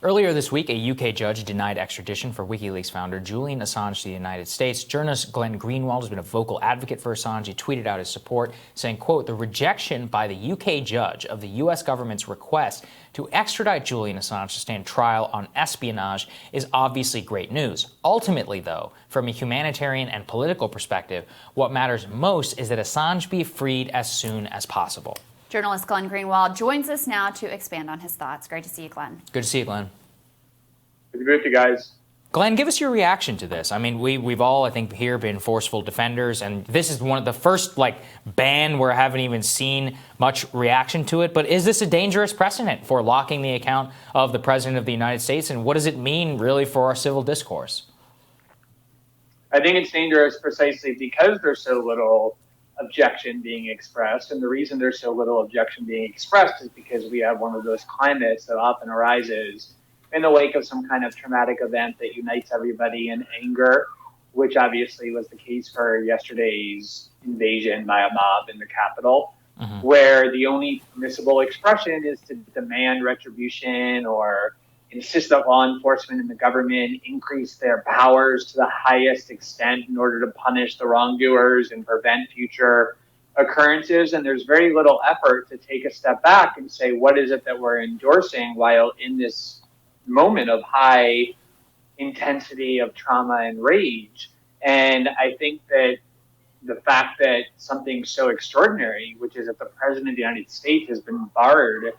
Earlier this week, a UK judge denied extradition for WikiLeaks founder Julian Assange to the United States. Journalist Glenn Greenwald has been a vocal advocate for Assange. He tweeted out his support, saying, quote, "The rejection by the UK judge of the U.S. government's request to extradite Julian Assange to stand trial on espionage is obviously great news. Ultimately, though, from a humanitarian and political perspective, what matters most is that Assange be freed as soon as possible." Journalist Glenn Greenwald joins us now to expand on his thoughts. Great to see you, Glenn. Good to see you, Glenn. Good to be with you guys. Glenn, give us your reaction to this. I mean, we've all, I think, here been forceful defenders, and this is one of the first, ban where I haven't even seen much reaction to it. But is this a dangerous precedent for locking the account of the President of the United States, and what does it mean, really, for our civil discourse? I think it's dangerous precisely because there's so little objection being expressed. And the reason there's so little objection being expressed is because we have one of those climates that often arises in the wake of some kind of traumatic event that unites everybody in anger, which obviously was the case for yesterday's invasion by a mob in the Capitol, where the only permissible expression is to demand retribution or insist that law enforcement and the government increase their powers to the highest extent in order to punish the wrongdoers and prevent future occurrences. And there's very little effort to take a step back and say, what is it that we're endorsing while in this moment of high intensity of trauma and rage? And I think that the fact that something so extraordinary, which is that the President of the United States has been barred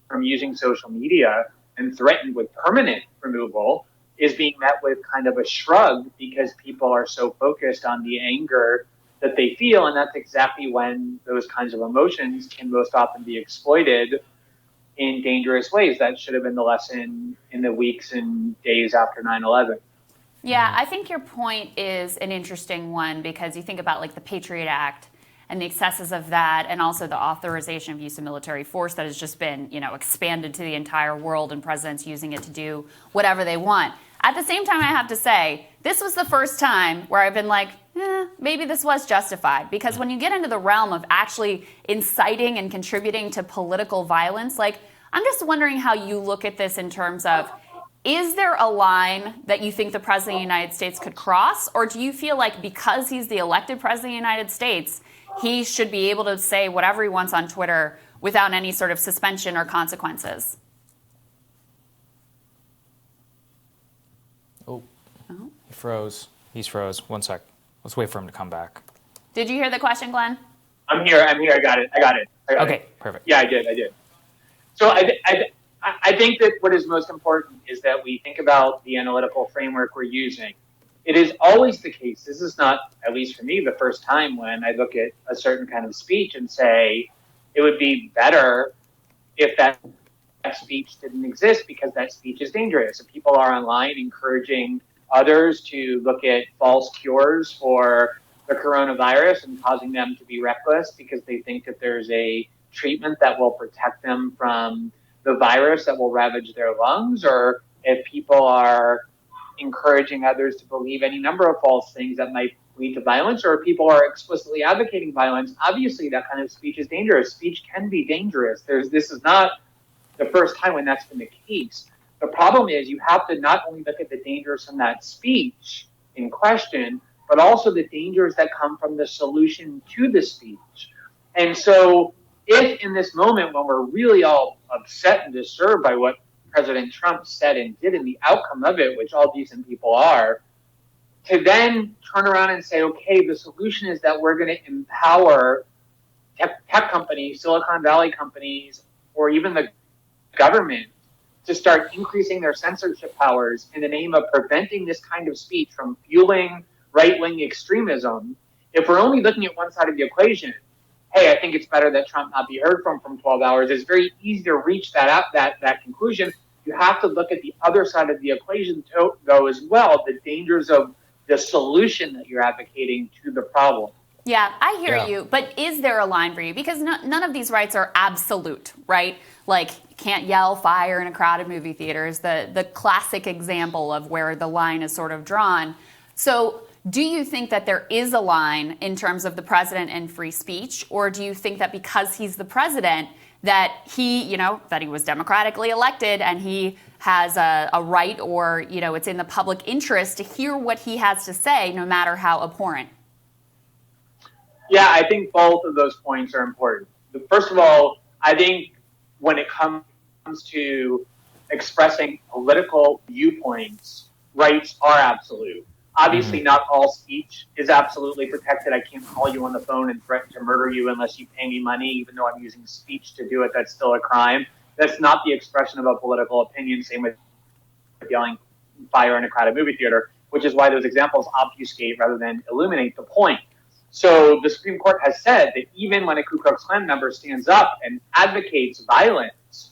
from using social media and threatened with permanent removal, is being met with kind of a shrug because people are so focused on the anger that they feel. And that's exactly when those kinds of emotions can most often be exploited in dangerous ways. That should have been the lesson in the weeks and days after 9/11. Yeah, I think your point is an interesting one because you think about the Patriot Act and the excesses of that, and also the authorization of use of military force that has just been, expanded to the entire world, and presidents using it to do whatever they want. At the same time, I have to say, this was the first time where I've been maybe this was justified. Because when you get into the realm of actually inciting and contributing to political violence, I'm just wondering how you look at this in terms of, is there a line that you think the President of the United States could cross? Or do you feel like because he's the elected President of the United States, he should be able to say whatever he wants on Twitter without any sort of suspension or consequences? Oh, he froze. He's froze. One sec. Let's wait for him to come back. Did you hear the question, Glenn? I'm here. I got it. Okay, perfect. Yeah, I did. So I think that what is most important is that we think about the analytical framework we're using. It is always the case. This is not, at least for me, the first time when I look at a certain kind of speech and say it would be better if that speech didn't exist because that speech is dangerous. If people are online encouraging others to look at false cures for the coronavirus and causing them to be reckless because they think that there's a treatment that will protect them from the virus that will ravage their lungs, or if people are encouraging others to believe any number of false things that might lead to violence, or if people are explicitly advocating violence, obviously that kind of speech is dangerous. Speech can be dangerous. This is not the first time when that's been the case. The problem is you have to not only look at the dangers from that speech in question, but also the dangers that come from the solution to the speech. And so if in this moment when we're really all upset and disturbed by what President Trump said and did and the outcome of it, which all decent people are, to then turn around and say, okay, the solution is that we're going to empower tech companies, Silicon Valley companies, or even the government to start increasing their censorship powers in the name of preventing this kind of speech from fueling right-wing extremism. If we're only looking at one side of the equation, hey, I think it's better that Trump not be heard from 12 hours. It's very easy to reach that conclusion. You have to look at the other side of the equation, though, as well, the dangers of the solution that you're advocating to the problem. Yeah, I hear you. But is there a line for you? Because none of these rights are absolute, right? You can't yell fire in a crowded movie theater is the classic example of where the line is sort of drawn. So do you think that there is a line in terms of the president and free speech? Or do you think that because he's the president, that that he was democratically elected and he has a right, or, it's in the public interest to hear what he has to say, no matter how abhorrent? Yeah, I think both of those points are important. First of all, I think when it comes to expressing political viewpoints, rights are absolute. Obviously, not all speech is absolutely protected. I can't call you on the phone and threaten to murder you unless you pay me money, even though I'm using speech to do it. That's still a crime. That's not the expression of a political opinion. Same with yelling fire in a crowded movie theater, which is why those examples obfuscate rather than illuminate the point. So the Supreme Court has said that even when a Ku Klux Klan member stands up and advocates violence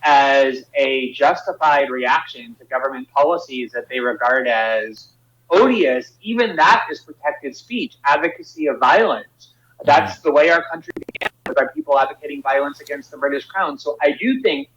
as a justified reaction to government policies that they regard as odious, even that is protected speech, advocacy of violence. That's the way our country began, by people advocating violence against the British Crown. So I do think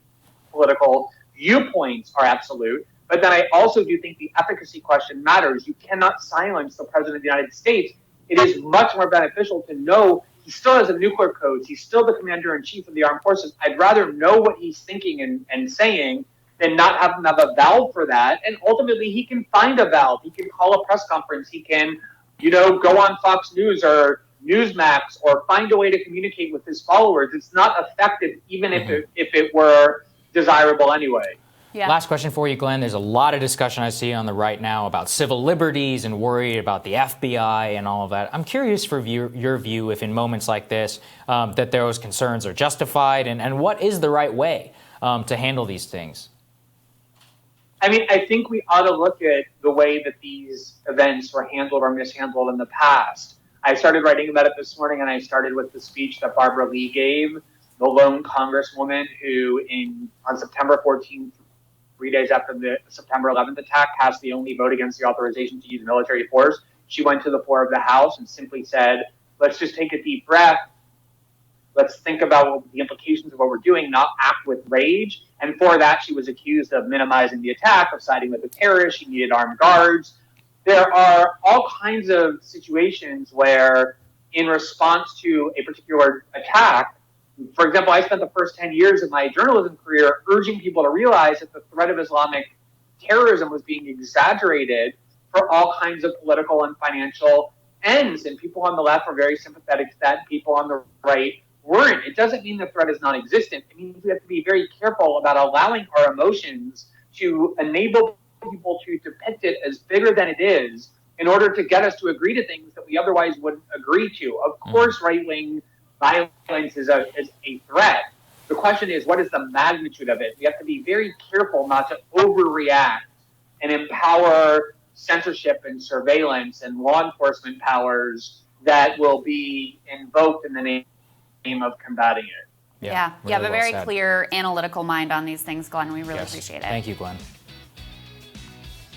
political viewpoints are absolute, but then I also do think the efficacy question matters. You cannot silence the President of the United States. It is much more beneficial to know he still has a nuclear code. He's still the commander-in-chief of the armed forces. I'd rather know what he's thinking and saying than not have him have a valve for that. And ultimately, he can find a valve. He can call a press conference. He can, go on Fox News or Newsmax or find a way to communicate with his followers. It's not effective, even if it were desirable anyway. Yeah. Last question for you, Glenn. There's a lot of discussion I see on the right now about civil liberties and worry about the FBI and all of that. I'm curious for your view, if in moments like this, that those concerns are justified, and what is the right way to handle these things? I mean, I think we ought to look at the way that these events were handled or mishandled in the past. I started writing about it this morning, and I started with the speech that Barbara Lee gave, the lone congresswoman who on September 14th, 3 days after the September 11th attack, cast the only vote against the authorization to use military force. She went to the floor of the House and simply said, let's just take a deep breath. Let's think about the implications of what we're doing, not act with rage. And for that, she was accused of minimizing the attack, of siding with the terrorists. She needed armed guards. There are all kinds of situations where, in response to a particular attack, for example, I spent the first 10 years of my journalism career urging people to realize that the threat of Islamic terrorism was being exaggerated for all kinds of political and financial ends. And people on the left were very sympathetic to that. People on the right weren't. It doesn't mean the threat is non-existent. It means we have to be very careful about allowing our emotions to enable people to depict it as bigger than it is in order to get us to agree to things that we otherwise wouldn't agree to. Of course, right-wing violence is a threat. The question is, what is the magnitude of it? We have to be very careful not to overreact and empower censorship and surveillance and law enforcement powers that will be invoked in the name of combating it. Yeah. You have a very clear analytical mind on these things, Glenn. We really appreciate it. Thank you, Glenn.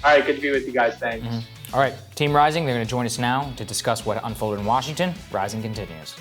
All right, good to be with you guys. Thanks. All right, Team Rising, they're going to join us now to discuss what unfolded in Washington. Rising continues.